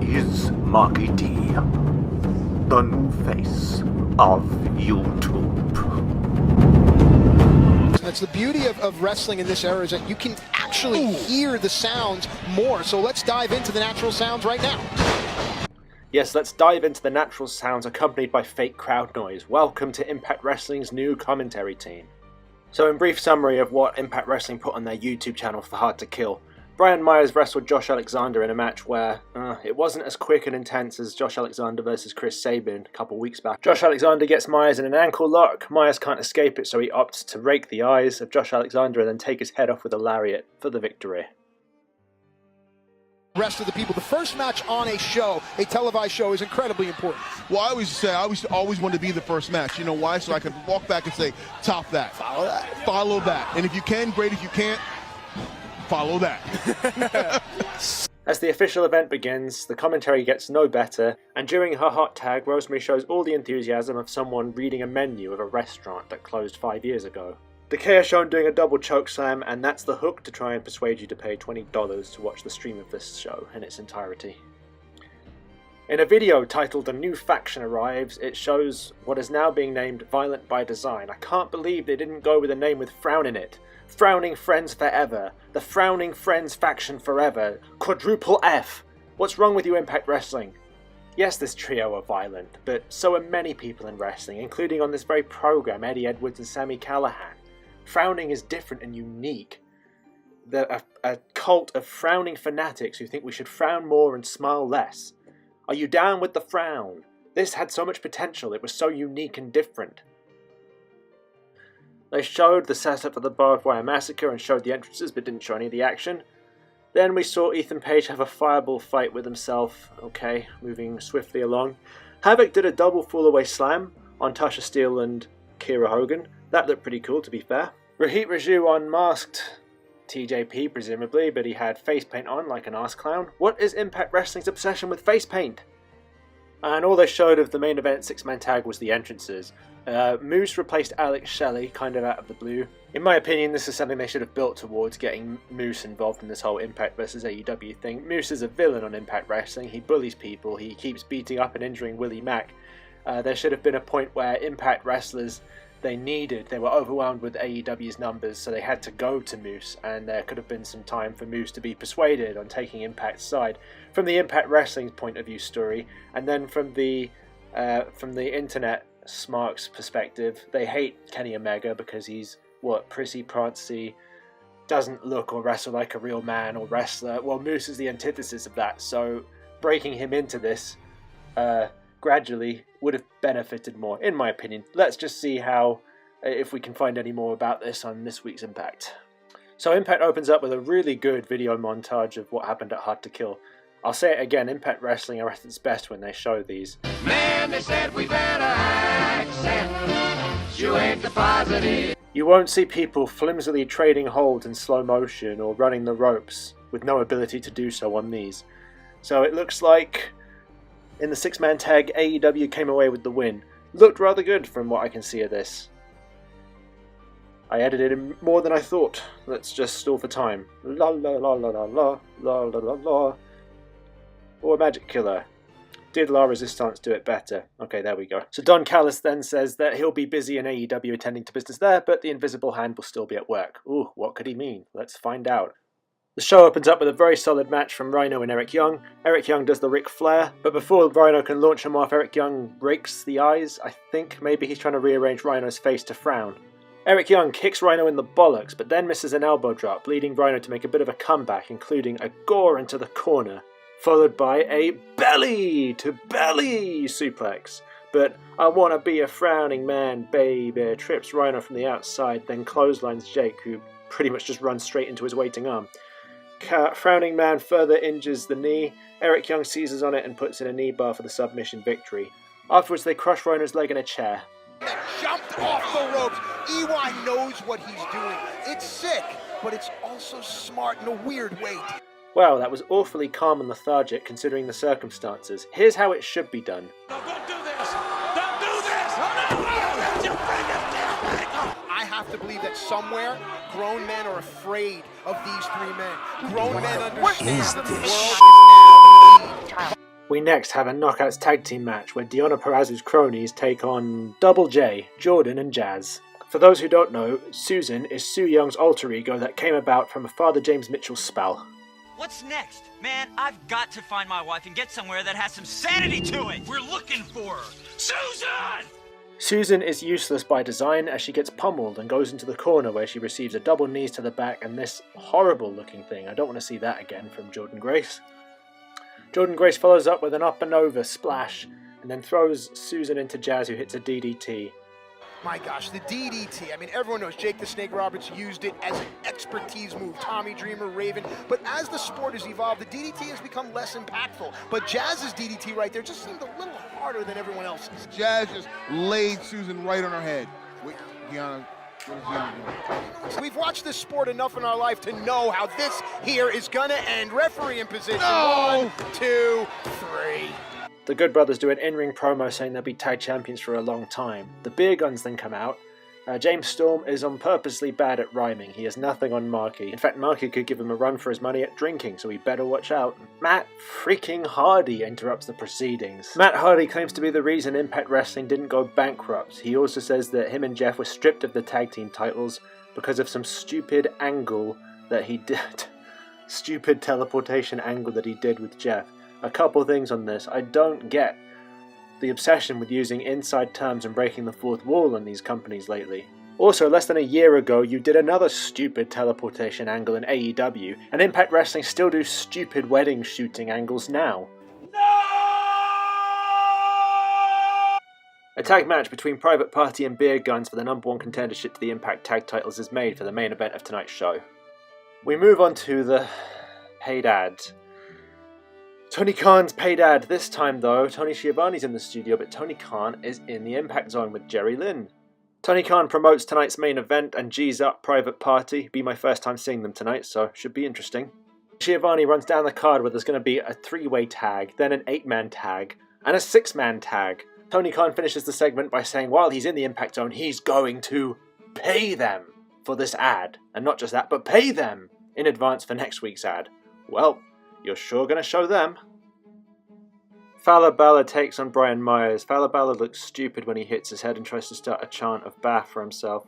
He's Marky D, the new face of YouTube. That's the beauty of wrestling in this era, is that you can actually hear the sounds more. So let's dive into the natural sounds right now. Yes, let's dive into the natural sounds accompanied by fake crowd noise. Welcome to Impact Wrestling's new commentary team. So in brief summary of what Impact Wrestling put on their YouTube channel for Hard to Kill, Brian Myers wrestled Josh Alexander in a match where it wasn't as quick and intense as Josh Alexander versus Chris Sabin a couple weeks back. Josh Alexander gets Myers in an ankle lock. Myers can't escape it, so he opts to rake the eyes of Josh Alexander and then take his head off with a lariat for the victory. Rest of the people, the first match on a show, a televised show, is incredibly important. Well, I always say, I always want to be the first match. You know why? So I can walk back and say, top that. Follow that. Follow that. And if you can, great. If you can't, follow that. As the official event begins, the commentary gets no better, and during her hot tag, Rosemary shows all the enthusiasm of someone reading a menu of a restaurant that closed 5 years ago. Decay are shown doing a double choke slam, and that's the hook to try and persuade you to pay $20 to watch the stream of this show in its entirety. In a video titled "A New Faction Arrives," it shows what is now being named Violent by Design. I can't believe they didn't go with a name with frown in it. Frowning Friends Forever. The Frowning Friends Faction Forever. Quadruple F. What's wrong with you, Impact Wrestling? Yes, this trio are violent, but so are many people in wrestling, including on this very program, Eddie Edwards and Sami Callaghan. Frowning is different and unique. They're a cult of frowning fanatics who think we should frown more and smile less. Are you down with the frown? This had so much potential, it was so unique and different. They showed the setup for the barbed wire massacre and showed the entrances, but didn't show any of the action. Then we saw Ethan Page have a fireball fight with himself. Okay, moving swiftly along. Havoc did a double fall-away slam on Tasha Steele and Kira Hogan. That looked pretty cool, to be fair. Rohit Raju unmasked TJP, presumably, but he had face paint on like an ass clown. What is Impact Wrestling's obsession with face paint? And all they showed of the main event six-man tag was the entrances. Moose replaced Alex Shelley, kind of out of the blue. In my opinion, this is something they should have built towards, getting Moose involved in this whole Impact versus AEW thing. Moose is a villain on Impact Wrestling. He bullies people. He keeps beating up and injuring Willie Mack. There should have been a point where Impact wrestlers they were overwhelmed with AEW's numbers, so they had to go to Moose, and there could have been some time for Moose to be persuaded on taking Impact's side. From the Impact Wrestling's point of view story, and then from the internet smarks perspective, they hate Kenny Omega because he's, prissy prancy, doesn't look or wrestle like a real man or wrestler. Well, Moose is the antithesis of that, so breaking him into this gradually would have benefited more, in my opinion. Let's just see if we can find any more about this on this week's Impact. So Impact opens up with a really good video montage of what happened at Hard to Kill. I'll say it again, Impact Wrestling are at its best when they show these. Man, they said we better accept you ain't the positive. You won't see people flimsily trading holds in slow motion or running the ropes with no ability to do so on these. So it looks like in the six-man tag, AEW came away with the win. Looked rather good from what I can see of this. I edited in more than I thought. Let's just stall for time. La la la la la la la la la la. Or Magic Killer. Did La Resistance do it better? Okay, there we go. So Don Callis then says that he'll be busy in AEW attending to business there, but the Invisible Hand will still be at work. Ooh, what could he mean? Let's find out. The show opens up with a very solid match from Rhino and Eric Young. Eric Young does the Ric Flair, but before Rhino can launch him off, Eric Young rakes the eyes. I think maybe he's trying to rearrange Rhino's face to frown. Eric Young kicks Rhino in the bollocks, but then misses an elbow drop, leading Rhino to make a bit of a comeback, including a gore into the corner, followed by a belly-to-belly suplex. But I want to be a frowning man, baby, trips Rhino from the outside, then clotheslines Jake, who pretty much just runs straight into his waiting arm. Frowning Man further injures the knee. Eric Young seizes on it and puts in a knee bar for the submission victory. Afterwards, they crush Rhino's leg in a chair. Jumped off the ropes. EY knows what he's doing. It's sick, but it's also smart in a weird way. Well, that was awfully calm and lethargic considering the circumstances. Here's how it should be done. No, don't do this! Don't do this! Oh, no! I have to believe that somewhere, grown men are afraid of these three men. Grown men understand that the world is now. We next have a Knockouts tag team match where Deonna Purrazzo's cronies take on Double J, Jordan and Jazz. For those who don't know, Susan is Su Young's alter ego that came about from a Father James Mitchell spell. What's next? Man, I've got to find my wife and get somewhere that has some sanity to it! We're looking for her! Susan! Susan is useless by design as she gets pummeled and goes into the corner where she receives a double knees to the back and this horrible looking thing. I don't want to see that again from Jordynne Grace. Jordynne Grace follows up with an up and over splash and then throws Susan into Jazz, who hits a DDT. My gosh, the DDT. I mean, everyone knows Jake the Snake Roberts used it as an expertise move. Tommy Dreamer, Raven. But as the sport has evolved, the DDT has become less impactful. But Jazz's DDT right there just seemed a little harder than everyone else's. Jazz just laid Susan right on her head. Wait, Deonna, what is Deonna doing? We've watched this sport enough in our life to know how this here is gonna end. Referee in position. No! 1, 2, 3. The Good Brothers do an in-ring promo saying they'll be tag champions for a long time. The Beer Guns then come out. James Storm is on purposely bad at rhyming. He has nothing on Marky. In fact, Marky could give him a run for his money at drinking, so he better watch out. Matt freaking Hardy interrupts the proceedings. Matt Hardy claims to be the reason Impact Wrestling didn't go bankrupt. He also says that him and Jeff were stripped of the tag team titles because of some stupid angle that he did. Stupid teleportation angle that he did with Jeff. A couple things on this. I don't get the obsession with using inside terms and breaking the fourth wall in these companies lately. Also, less than a year ago, you did another stupid teleportation angle in AEW, and Impact Wrestling still do stupid wedding shooting angles now. A tag match between Private Party and Beer Guns for the #1 contendership to the Impact Tag titles is made for the main event of tonight's show. We move on to the paid ads. Tony Khan's paid ad. This time though, Tony Schiavone's in the studio, but Tony Khan is in the Impact Zone with Jerry Lynn. Tony Khan promotes tonight's main event and G's up Private Party. Be my first time seeing them tonight, so should be interesting. Schiavone runs down the card where there's going to be a 3-way tag, then an 8-man tag, and a 6-man tag. Tony Khan finishes the segment by saying while he's in the Impact Zone, he's going to pay them for this ad. And not just that, but pay them in advance for next week's ad. Well, you're sure going to show them. Fallah Bahh takes on Brian Myers. Fallah Bahh looks stupid when he hits his head and tries to start a chant of Bahh for himself.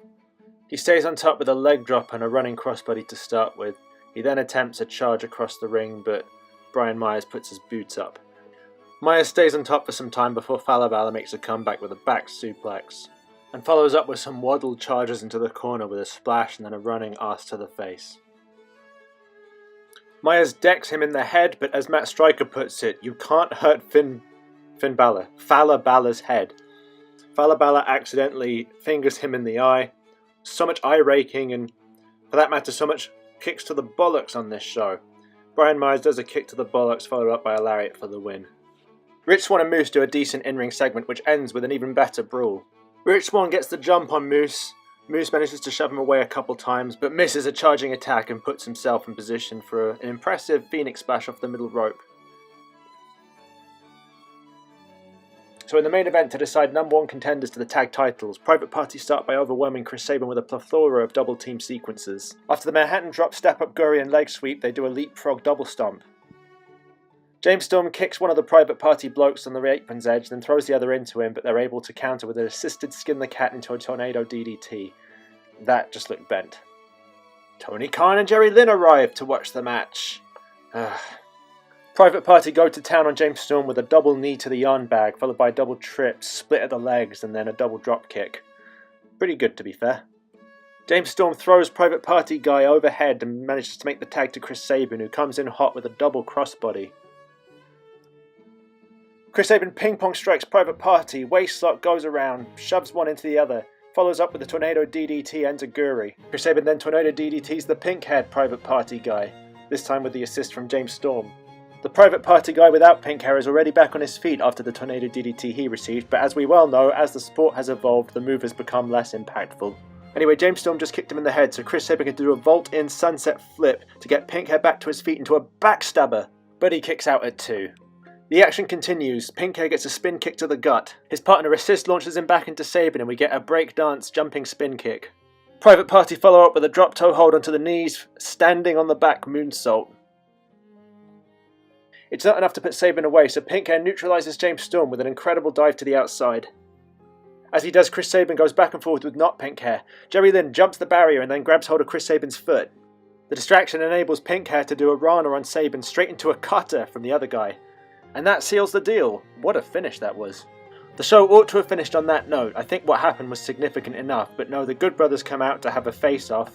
He stays on top with a leg drop and a running crossbody to start with. He then attempts a charge across the ring, but Brian Myers puts his boots up. Myers stays on top for some time before Fallah Bahh makes a comeback with a back suplex, and follows up with some waddle charges into the corner with a splash and then a running ass to the face. Myers decks him in the head, but as Matt Striker puts it, you can't hurt Fallah Bahh's head. Fallah Bahh accidentally fingers him in the eye. So much eye raking and, for that matter, so much kicks to the bollocks on this show. Brian Myers does a kick to the bollocks, followed up by a lariat for the win. Rich Swann and Moose do a decent in-ring segment, which ends with an even better brawl. Rich Swann gets the jump on Moose. Moose manages to shove him away a couple times, but misses a charging attack and puts himself in position for an impressive Phoenix splash off the middle rope. So in the main event to decide #1 contenders to the tag titles, Private Party start by overwhelming Chris Sabin with a plethora of double team sequences. After the Manhattan drop, step up Gurry and leg sweep, they do a leapfrog double stomp. James Storm kicks one of the Private Party blokes on the apron's edge, then throws the other into him, but they're able to counter with an assisted skin the cat into a tornado DDT. That just looked bent. Tony Khan and Jerry Lynn arrive to watch the match. Private Party go to town on James Storm with a double knee to the yarn bag, followed by a double trip, split at the legs, and then a double drop kick. Pretty good, to be fair. James Storm throws Private Party guy overhead and manages to make the tag to Chris Sabin, who comes in hot with a double crossbody. Chris Sabin ping-pong strikes Private Party, waist lock goes around, shoves one into the other, follows up with a tornado DDT and a Guri. Chris Sabin then tornado DDTs the pink-haired Private Party guy, this time with the assist from James Storm. The Private Party guy without pink hair is already back on his feet after the tornado DDT he received, but as we well know, as the sport has evolved, the move has become less impactful. Anyway, James Storm just kicked him in the head, so Chris Sabin can do a vault-in sunset flip to get pink hair back to his feet into a backstabber, but he kicks out at 2. The action continues. Pink hair gets a spin kick to the gut. His partner assist launches him back into Sabin and we get a breakdance jumping spin kick. Private Party follow up with a drop toe hold onto the knees, standing on the back moonsault. It's not enough to put Sabin away, so Pink Hair neutralizes James Storm with an incredible dive to the outside. As he does, Chris Sabin goes back and forth with not Pink Hair. Jerry Lynn jumps the barrier and then grabs hold of Chris Sabin's foot. The distraction enables Pink Hair to do a Rana on Sabin straight into a cutter from the other guy. And that seals the deal. What a finish that was. The show ought to have finished on that note. I think what happened was significant enough, but no, the Good Brothers come out to have a face-off.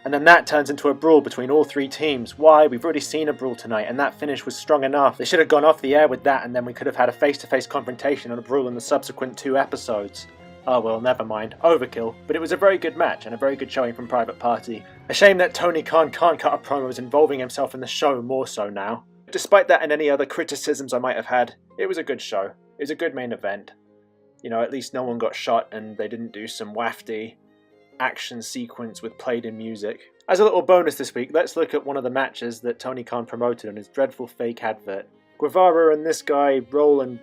And then that turns into a brawl between all three teams. Why? We've already seen a brawl tonight, and that finish was strong enough. They should have gone off the air with that, and then we could have had a face-to-face confrontation and a brawl in the subsequent 2 episodes. Oh well, never mind. Overkill. But it was a very good match, and a very good showing from Private Party. A shame that Tony Khan can't cut a promos involving himself in the show more so now. Despite that and any other criticisms I might have had, it was a good show. It was a good main event. You know, at least no one got shot and they didn't do some wafty action sequence with played-in music. As a little bonus this week, let's look at one of the matches that Tony Khan promoted on his dreadful fake advert. Guevara and this guy roll and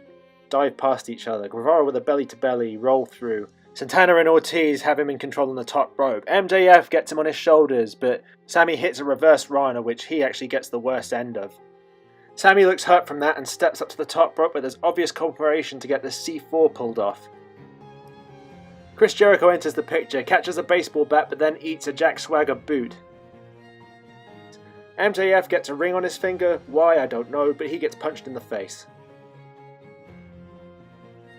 dive past each other. Guevara with a belly-to-belly roll through. Santana and Ortiz have him in control on the top rope. MJF gets him on his shoulders, but Sami hits a reverse Rhino, which he actually gets the worst end of. Sami looks hurt from that and steps up to the top rope, but there's obvious cooperation to get the C4 pulled off. Chris Jericho enters the picture, catches a baseball bat, but then eats a Jack Swagger boot. MJF gets a ring on his finger. Why, I don't know, but he gets punched in the face.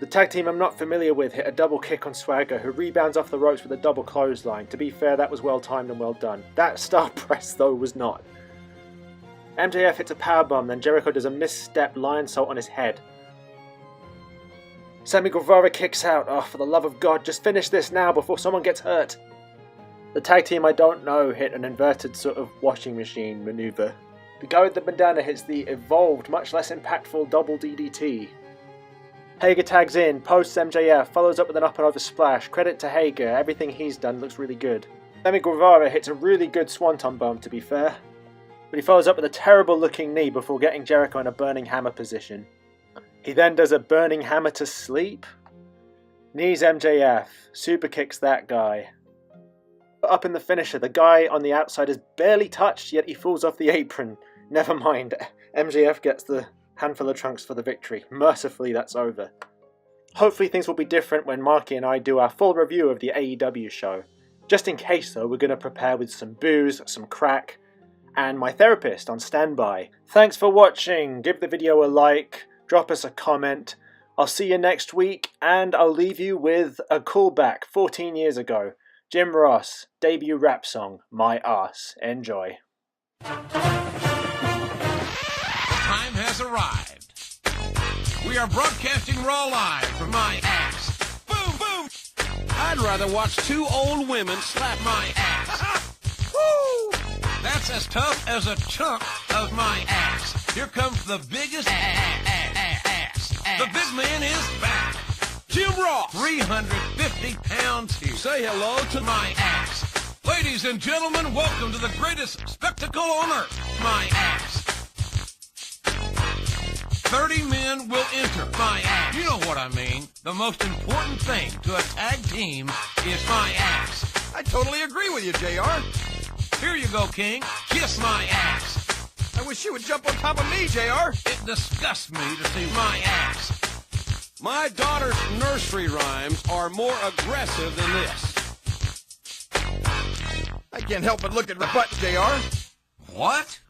The tag team I'm not familiar with hit a double kick on Swagger, who rebounds off the ropes with a double clothesline. To be fair, that was well timed and well done. That star press, though, was not. MJF hits a powerbomb, then Jericho does a misstep lion salt on his head. Sammy Guevara kicks out. Oh, for the love of God, just finish this now before someone gets hurt. The tag team I don't know hit an inverted sort of washing machine maneuver. The guy with the bandana hits the evolved, much less impactful double DDT. Hager tags in, posts MJF, follows up with an up and over splash. Credit to Hager, everything he's done looks really good. Sammy Guevara hits a really good swanton bomb, to be fair. But he follows up with a terrible looking knee before getting Jericho in a burning hammer position. He then does a burning hammer to sleep. Knees MJF, super kicks that guy. But up in the finisher, the guy on the outside is barely touched, yet he falls off the apron. Never mind, MJF gets the handful of trunks for the victory. Mercifully, that's over. Hopefully things will be different when Marky and I do our full review of the AEW show. Just in case though, we're going to prepare with some booze, some crack, and my therapist on standby. Thanks for watching, give the video a like, drop us a comment. I'll see you next week, and I'll leave you with a callback 14 years ago. Jim Ross, debut rap song, My Ass. Enjoy. Time has arrived. We are broadcasting Raw live from my ass. Boom, boom! I'd rather watch 2 old women slap my ass. Woo! That's as tough as a chunk of my ass. Here comes the biggest ass. The big man is back. Jim Ross, 350 pounds here. Say hello to my ass. Ladies and gentlemen, welcome to the greatest spectacle on earth. My ass. 30 men will enter my ass. You know what I mean. The most important thing to a tag team is my ass. I totally agree with you, JR. Here you go, King. Kiss my ass. I wish you would jump on top of me, JR. It disgusts me to see my ass. My daughter's nursery rhymes are more aggressive than this. I can't help but look at the butt, JR. What?